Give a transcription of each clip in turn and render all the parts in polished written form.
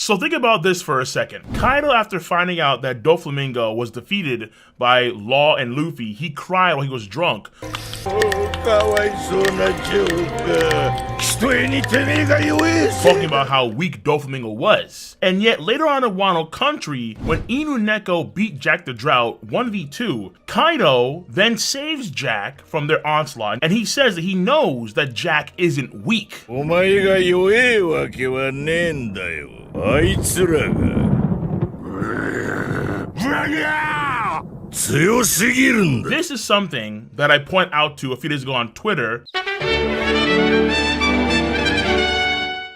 So think about this for a second. Kaido, after finding out that Doflamingo was defeated by Law and Luffy, he cried while he was drunk. Talking about how weak Doflamingo was. And yet later on in Wano Country, when Inu Neko beat Jack the Drought 1v2, Kaido then saves Jack from their onslaught, and he says that he knows that Jack isn't weak. This is something that I point out to a few days ago on Twitter.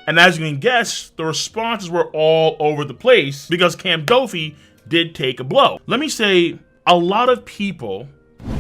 And as you can guess, the responses were all over the place because Camp Dofi did take a blow. Let me say, a lot of people,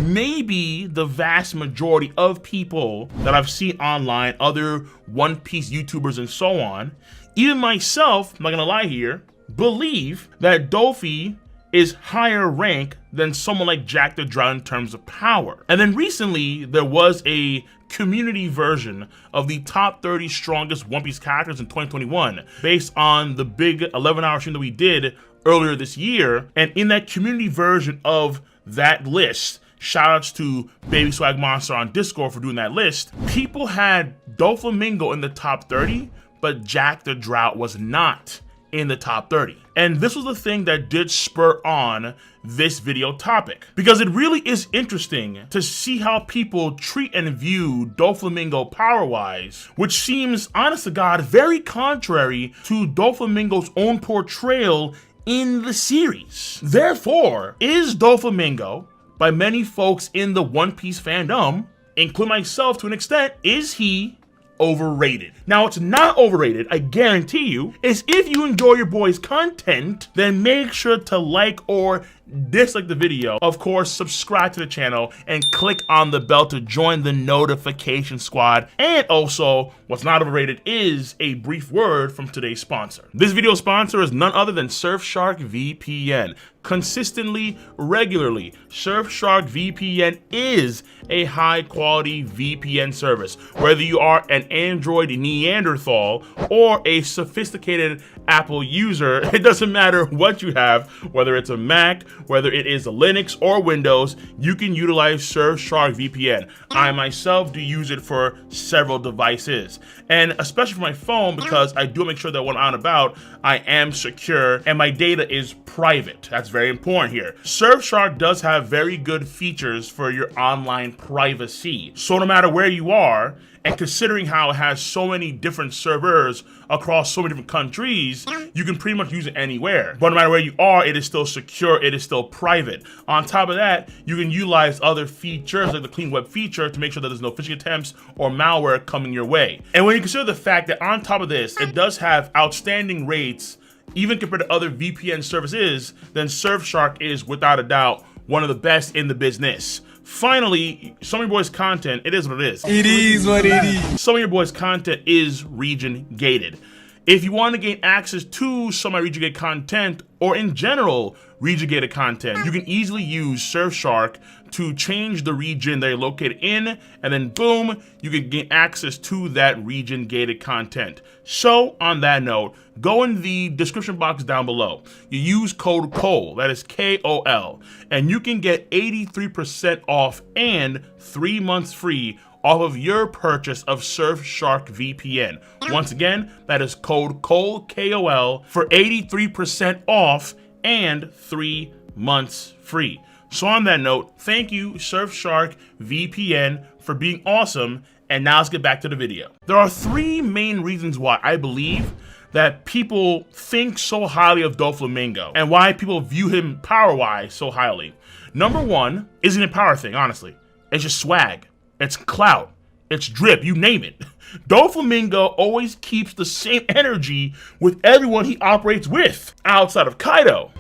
maybe the vast majority of people that I've seen online, other One Piece YouTubers and so on, even myself, I'm not gonna lie here, believe that Dofi is higher rank than someone like Jack the Drought in terms of power. And then recently, there was a community version of the top 30 strongest One Piece characters in 2021 based on the big 11-hour stream that we did earlier this year. And in that community version of that list, shoutouts to Baby Swag Monster on Discord for doing that list, people had Doflamingo in the top 30, but Jack the Drought was not in the top 30. And this was the thing that did spur on this video topic, because it really is interesting to see how people treat and view Doflamingo power-wise, which seems, honest to God, very contrary to Doflamingo's own portrayal in the series. Therefore, is Doflamingo, by many folks in the One Piece fandom, including myself to an extent, is he overrated? Now, it's not overrated, I guarantee you, is if you enjoy your boy's content, then make sure to like or dislike the video. Of course, subscribe to the channel and click on the bell to join the notification squad. And also, what's not overrated is a brief word from today's sponsor. This video sponsor is none other than Surfshark VPN. Consistently, regularly, Surfshark VPN is a high-quality VPN service. Whether you are an Android Neanderthal or a sophisticated Apple user, it doesn't matter what you have, whether it's a Mac, whether it is a Linux or Windows, you can utilize Surfshark VPN. I myself do use it for several devices, and especially for my phone, because I do make sure that when I'm out and about, I am secure and my data is private. That's very important here. Surfshark does have very good features for your online privacy. So no matter where you are, and considering how it has so many different servers across so many different countries, you can pretty much use it anywhere. But no matter where you are, it is still secure, it is still private. On top of that, you can utilize other features like the clean web feature to make sure that there's no phishing attempts or malware coming your way. And when you consider the fact that on top of this, it does have outstanding rates, even compared to other VPN services, then Surfshark is without a doubt one of the best in the business. Finally, some of your boys' content, it is what it is. It is what it is. Some of your boys' content is region gated. If you want to gain access to some of my region gated content, or in general, region gated content, you can easily use Surfshark to change the region that you're located in, and then boom, you can gain access to that region gated content. So on that note, go in the description box down below. You use code KOL, that is KOL, and you can get 83% off and 3 months free off of your purchase of Surfshark VPN. Once again, that is code KOL, KOL, for 83% off and 3 months free. So on that note, thank you Surfshark VPN for being awesome, and now let's get back to the video. There are 3 main reasons why I believe that people think so highly of Doflamingo and why people view him power-wise so highly. Number 1 isn't a power thing, honestly. It's just swag. It's clout, it's drip, you name it. Doflamingo always keeps the same energy with everyone he operates with, outside of Kaido.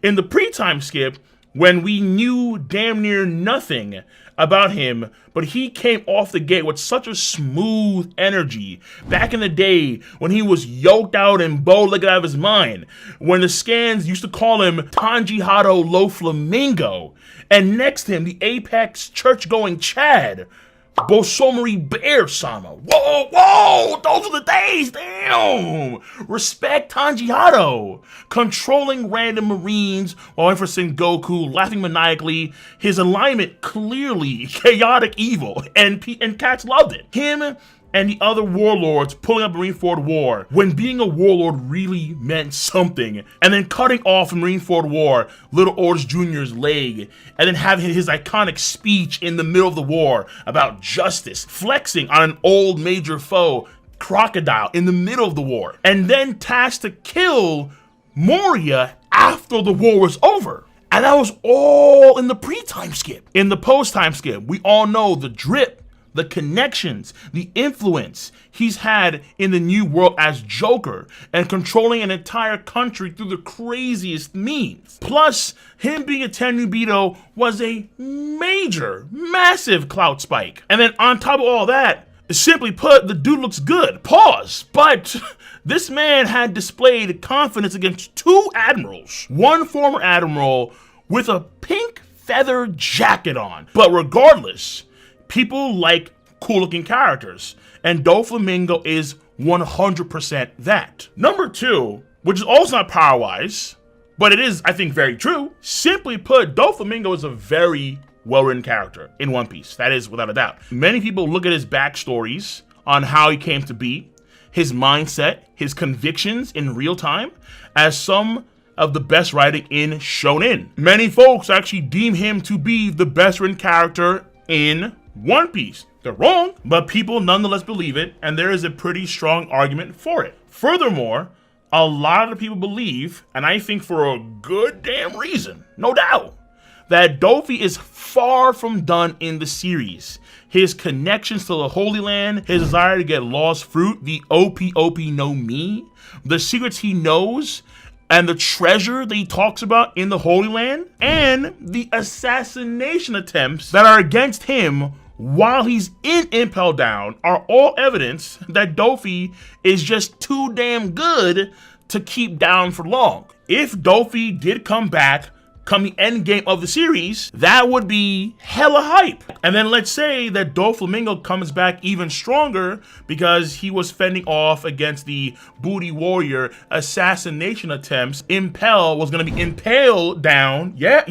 In the pre-time skip, when we knew damn near nothing about him, but he came off the gate with such a smooth energy. Back in the day when he was yoked out and bow-legged out of his mind, when the scans used to call him Tanji Hado Lo Flamingo, and next to him the Apex church-going Chad. Bosomori Bear-sama. Whoa, those are the days, damn! Respect Tanji Hado. Controlling random marines while waiting for Sengoku, laughing maniacally. His alignment clearly chaotic evil, and cats loved it. Him and the other warlords pulling up Marineford War when being a warlord really meant something, and then cutting off in Marineford War Little Orders Jr.'s leg, and then having his iconic speech in the middle of the war about justice, flexing on an old major foe, Crocodile, in the middle of the war, and then tasked to kill Moria after the war was over. And that was all in the pre-time skip. In the post-time skip, we all know the drip, the connections, the influence he's had in the new world as Joker, and controlling an entire country through the craziest means. Plus, him being a Tenryubito was a massive clout spike. And then on top of all that, simply put, the dude looks good. Pause. But this man had displayed confidence against 2 admirals. One former admiral with a pink feather jacket on. But regardless, people like cool-looking characters, and Doflamingo is 100% that. Number 2, which is also not power-wise, but it is, I think, very true. Simply put, Doflamingo is a very well-written character in One Piece. That is without a doubt. Many people look at his backstories on how he came to be, his mindset, his convictions in real time, as some of the best writing in Shonen. Many folks actually deem him to be the best written character in One Piece. They're wrong, but people nonetheless believe it, and there is a pretty strong argument for it. Furthermore, a lot of people believe, and I think for a good damn reason, no doubt, that Dofi is far from done in the series. His connections to the Holy Land, his desire to get lost fruit, the OP no Mi, the secrets he knows, and the treasure that he talks about in the Holy Land, and the assassination attempts that are against him while he's in Impel Down are all evidence that Dofi is just too damn good to keep down for long. If Dofi did come back come the end game of the series, that would be hella hype. And then let's say that Doflamingo comes back even stronger because he was fending off against the Booty Warrior assassination attempts. Impel was gonna be impaled down. Yeah,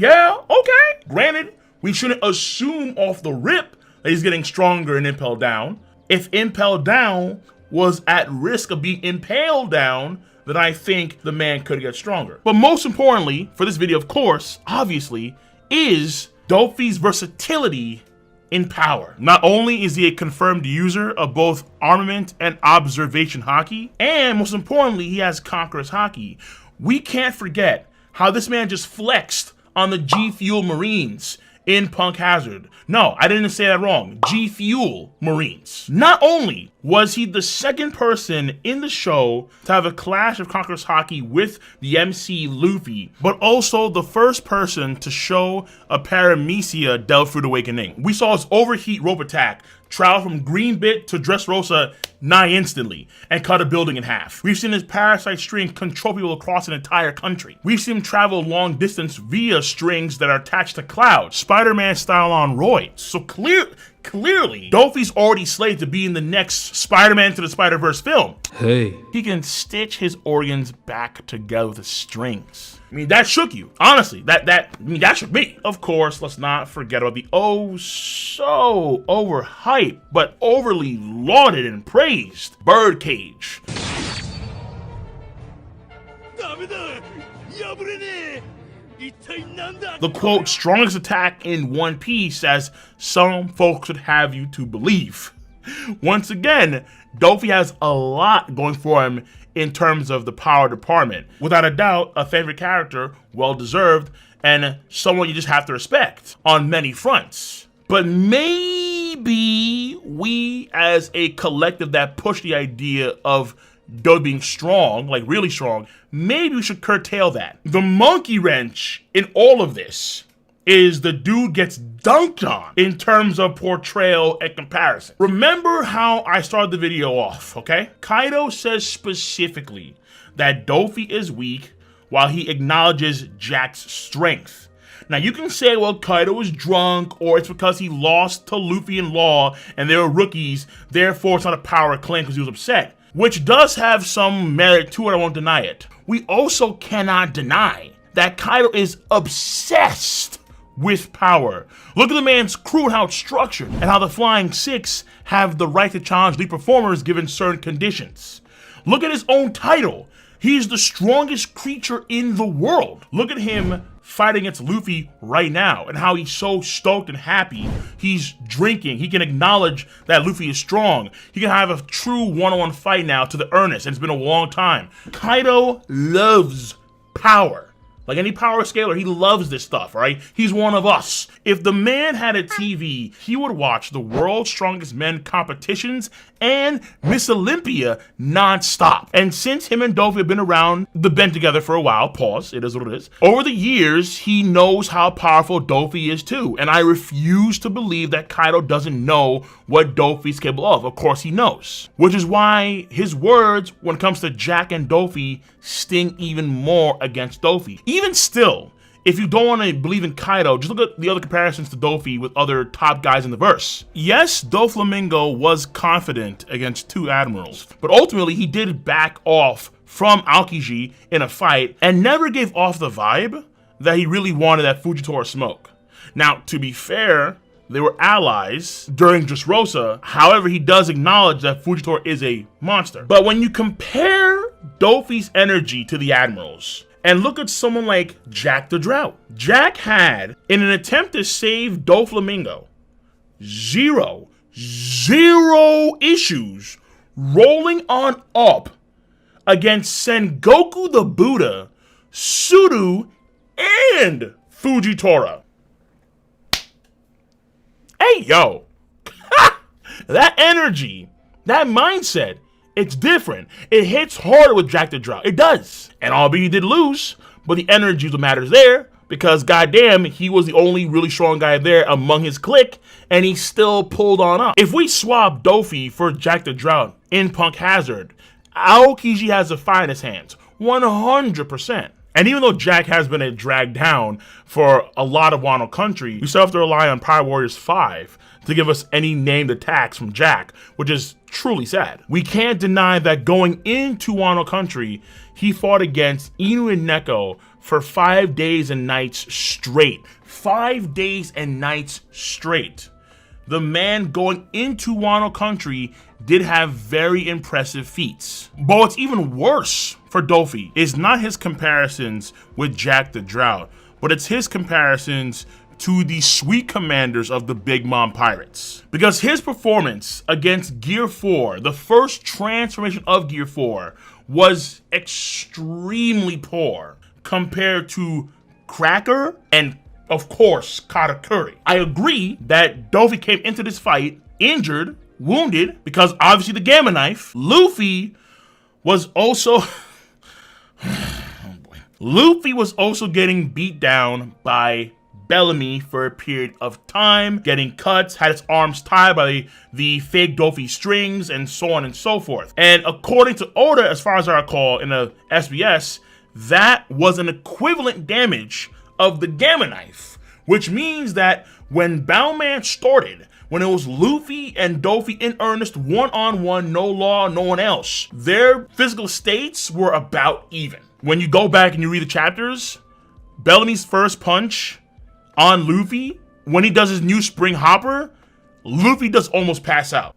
okay. Granted, we shouldn't assume off the rip that he's getting stronger in Impel Down. If Impel Down was at risk of being impaled down, then I think the man could get stronger. But most importantly, for this video, of course, obviously, is Dofi's versatility in power. Not only is he a confirmed user of both armament and observation haki, and most importantly, he has Conqueror's haki. We can't forget how this man just flexed on the G Fuel Marines in Punk Hazard. No, I didn't say that wrong. G Fuel Marines. Not only was he the second person in the show to have a clash of Conqueror's haki with the MC Luffy, but also the first person to show a Paramecia Delph Awakening. We saw his overheat rope attack travel from Green Bit to Dressrosa nigh instantly and cut a building in half. We've seen his parasite string control people across an entire country. We've seen him travel long distance via strings that are attached to clouds, Spider-Man style on roids. So clearly, Dofi's already slated to be in the next Spider-Man to the Spider-Verse film. Hey. He can stitch his organs back together with strings. I mean, that shook you. Honestly, that shook me. Of course, let's not forget about the oh so overhyped, but overly lauded and praised Birdcage. The quote, strongest attack in One Piece, as some folks would have you to believe. Once again, Dofi has a lot going for him in terms of the power department. Without a doubt, a favorite character, well-deserved, and someone you just have to respect on many fronts. But maybe we as a collective that push the idea of Dofi being strong, like really strong, maybe we should curtail that. The monkey wrench in all of this is the dude gets dunked on in terms of portrayal and comparison. Remember how I started the video off, okay? Kaido says specifically that Dofi is weak while he acknowledges Jack's strength. Now, you can say, well, Kaido was drunk, or it's because he lost to Luffy and Law, and they were rookies, therefore it's not a power claim because he was upset. Which does have some merit to it, I won't deny it. We also cannot deny that Kaido is obsessed with power. Look at the man's crew and how it's structured, and how the Flying Six have the right to challenge lead performers given certain conditions. Look at his own title. He's the strongest creature in the world. Look at him fighting against Luffy right now and how he's so stoked and happy. He's drinking. He can acknowledge that Luffy is strong. He can have a true one-on-one fight now to the earnest, and it's been a long time. Kaido loves power. Like any power scaler, he loves this stuff, right? He's one of us. If the man had a TV, he would watch the World's Strongest Men competitions and Miss Olympia non-stop. And since him and Doflamingo have been around the bend together for a while, pause, it is what it is, over the years, he knows how powerful Doflamingo is too. And I refuse to believe that Kaido doesn't know what Doflamingo's capable of. Of course he knows. Which is why his words, when it comes to Jack and Doflamingo, sting even more against Doflamingo. Even still, if you don't want to believe in Kaido, just look at the other comparisons to Doflamingo with other top guys in the verse. Yes, Doflamingo was confident against two admirals, but ultimately he did back off from Aokiji in a fight and never gave off the vibe that he really wanted that Fujitora smoke. Now, to be fair, they were allies during Dressrosa. However, he does acknowledge that Fujitora is a monster. But when you compare Doflamingo's energy to the admirals, and look at someone like Jack the Drought. Jack had, in an attempt to save Doflamingo, zero issues rolling on up against Sengoku the Buddha, Suru, and Fujitora. Hey, yo, that energy, that mindset, it's different. It hits harder with Jack the Drought. It does. And albeit he did lose, but the energy is what matters there, because goddamn, he was the only really strong guy there among his clique, and he still pulled on up. If we swap Doflamingo for Jack the Drought in Punk Hazard, Aokiji has the finest hands, 100%. And even though Jack has been dragged down for a lot of Wano Country, we still have to rely on Pirate Warriors 5 to give us any named attacks from Jack, which is truly sad. We can't deny that going into Wano Country, he fought against Inu and Neko for 5 days and nights straight. 5 days and nights straight. The man going into Wano Country did have very impressive feats. But what's even worse for Doflamingo is not his comparisons with Jack the Drought, but it's his comparisons to the sweet commanders of the Big Mom Pirates. Because his performance against Gear 4, the first transformation of Gear 4, was extremely poor compared to Cracker and, of course, Katakuri. I agree that Doflamingo came into this fight injured, wounded, because obviously the Gamma Knife. Luffy was also... Luffy was also getting beat down by Bellamy for a period of time, getting cuts, had his arms tied by the fake Doflamingo strings, and so on and so forth. And according to Oda, as far as I recall in the SBS, that was an equivalent damage of the Gamma Knife, which means that when Bowman started, when it was Luffy and Doflamingo in earnest, one-on-one, no Law, no one else, their physical states were about even. When you go back and you read the chapters, Bellamy's first punch on Luffy, when he does his new spring hopper, Luffy does almost pass out.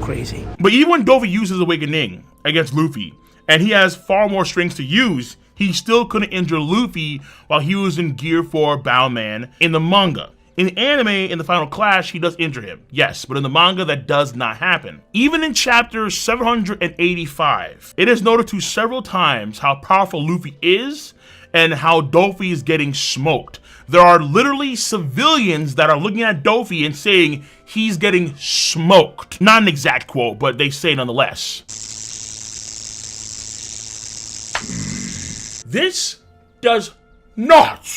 Crazy. But even when Doflamingo uses Awakening against Luffy, and he has far more strings to use, he still couldn't injure Luffy while he was in Gear 4 Bowman in the manga. In anime, in the final clash, he does injure him, yes, but in the manga, that does not happen. Even in chapter 785, it is noted to several times how powerful Luffy is and how Doflamingo is getting smoked. There are literally civilians that are looking at Doflamingo and saying he's getting smoked. Not an exact quote, but they say nonetheless. This does not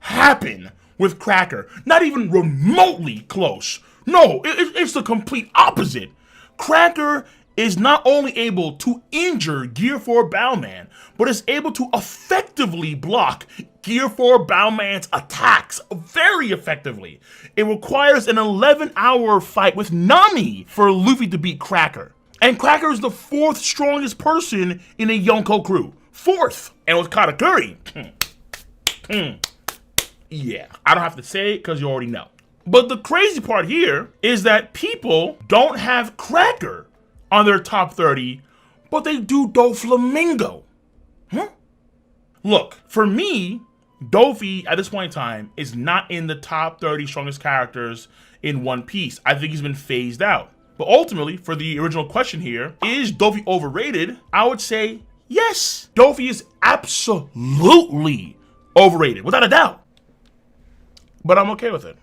happen with Cracker. Not even remotely close. No, it's the complete opposite. Cracker is not only able to injure Gear 4 Bowman, but is able to effectively block Gear 4 Bowman's attacks very effectively. It requires an 11-hour fight with Nami for Luffy to beat Cracker. And Cracker is the 4th strongest person in a Yonko crew. 4th! And with Katakuri, yeah, I don't have to say it because you already know. But the crazy part here is that people don't have Cracker on their top 30, but they do Doflamingo. Look, for me, Dofi at this point in time is not in the top 30 strongest characters in One Piece. I think he's been phased out. But ultimately, for the original question here, is Dofi overrated? I would say yes. Dofi is absolutely overrated, without a doubt. But I'm okay with it.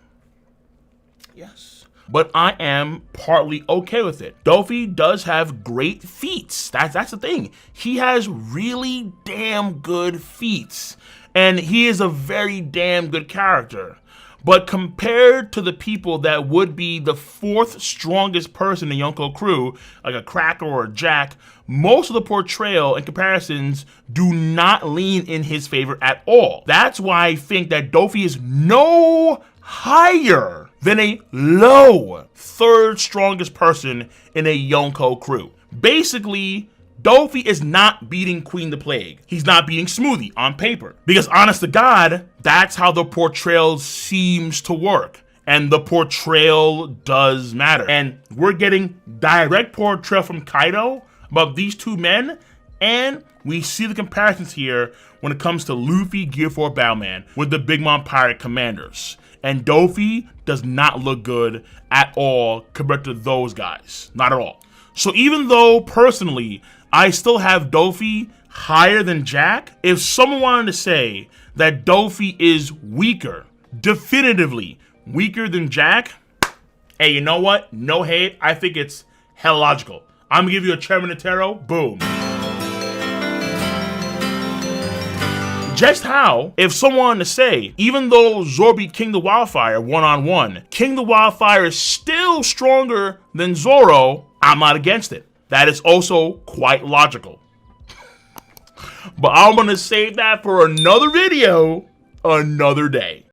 Yes. But I am partly okay with it. Dofi does have great feats. That's the thing. He has really damn good feats. And he is a very damn good character. But compared to the people that would be the 4th strongest person in Yonko crew, like a Cracker or a Jack, most of the portrayal and comparisons do not lean in his favor at all. That's why I think that Dofi is no higher than a low 3rd strongest person in a Yonko crew. Basically, Dofi is not beating Queen the Plague. He's not beating Smoothie on paper. Because honest to God, that's how the portrayal seems to work. And the portrayal does matter. And we're getting direct portrayal from Kaido about these two men. And we see the comparisons here when it comes to Luffy, Gear 4 Bowman with the Big Mom Pirate Commanders. And Dofi does not look good at all compared to those guys. Not at all. So even though personally, I still have Dofi higher than Jack, if someone wanted to say that Dofi is weaker, definitively weaker than Jack, hey, you know what? No hate. I think it's hell logical. I'm going to give you a Chairman Notaro. Boom. Just how, if someone wanted to say, even though Zoro beat King the Wildfire one-on-one, King the Wildfire is still stronger than Zoro, I'm not against it. That is also quite logical. But I'm going to save that for another video, another day.